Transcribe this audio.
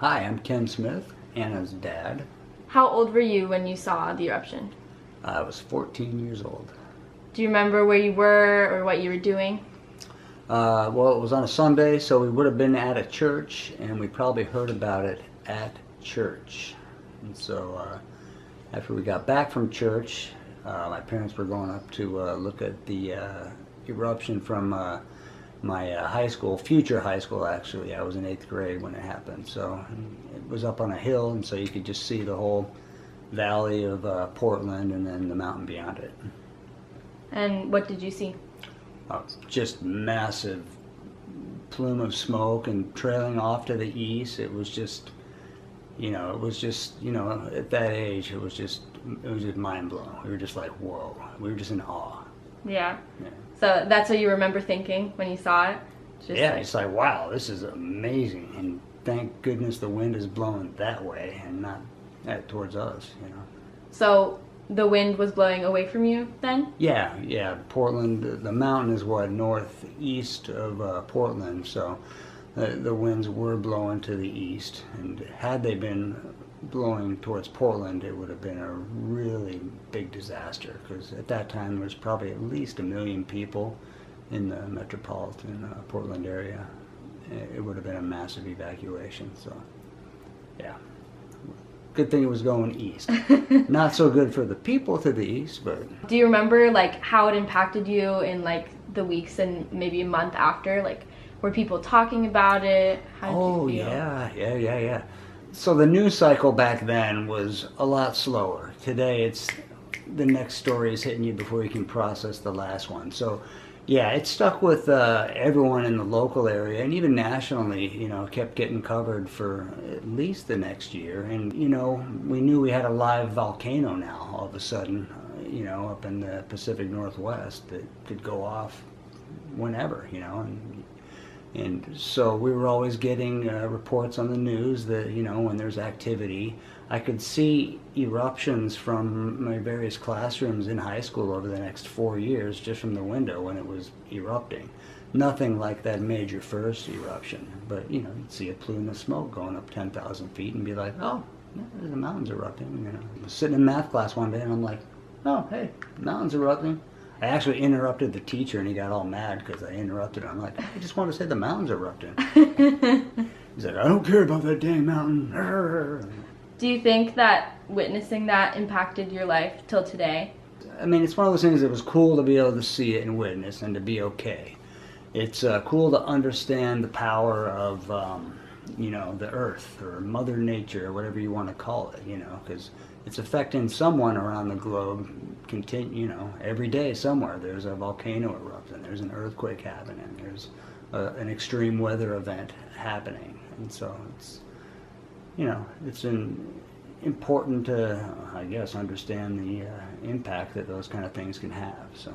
Hi, I'm Ken Smith, Anna's dad. How old were you when you saw the eruption? I was 14 years old. Do you remember where you were or what you were doing? Well, it was on a Sunday, so we would have been at a church, and we probably heard about it at church. And so after we got back from church, my parents were going up to look at the eruption from my high school, future high school actually. I was in 8th grade when it happened. So it was up on a hill, and so you could just see the whole valley of Portland and then the mountain beyond it. And what did you see? Just massive plume of smoke and trailing off to the east. It was just, at that age, it was just mind blowing. We were just like, whoa. We were just in awe. Yeah. So that's what you remember thinking when you saw it? It's like, wow, this is amazing. And thank goodness the wind is blowing that way and not towards us, So the wind was blowing away from you then? Yeah. Portland, the mountain is northeast of Portland, so the winds were blowing to the east. And had they been blowing towards Portland, it would have been a really big disaster, because at that time there was probably at least 1 million people in the metropolitan Portland area. It would have been a massive evacuation, so yeah. Good thing it was going east. Not so good for the people to the east, but... Do you remember how it impacted you in the weeks and maybe a month after? Were people talking about it? How did you feel? Yeah. So the news cycle back then was a lot slower. Today it's the next story is hitting you before you can process the last one. So yeah, it stuck with everyone in the local area, and even nationally, kept getting covered for at least the next year. And, we knew we had a live volcano now, all of a sudden, up in the Pacific Northwest that could go off whenever, And so we were always getting reports on the news that, when there's activity. I could see eruptions from my various classrooms in high school over the next 4 years just from the window when it was erupting. Nothing like that major first eruption, but, you'd see a plume of smoke going up 10,000 feet and be like, oh, yeah, the mountain's erupting. I was sitting in math class one day and I'm like, oh, hey, the mountain's erupting. I actually interrupted the teacher, and he got all mad because I interrupted him. I'm like, I just want to say the mountain's erupting. He's like, I don't care about that dang mountain. Do you think that witnessing that impacted your life till today? I mean, it's one of those things that was cool to be able to see it and witness and to be okay. It's cool to understand the power of, the earth or Mother Nature or whatever you want to call it, because it's affecting someone around the globe. Every day somewhere there's a volcano erupting, there's an earthquake happening, there's an extreme weather event happening, and so it's important to, I guess, understand the impact that those kind of things can have. So.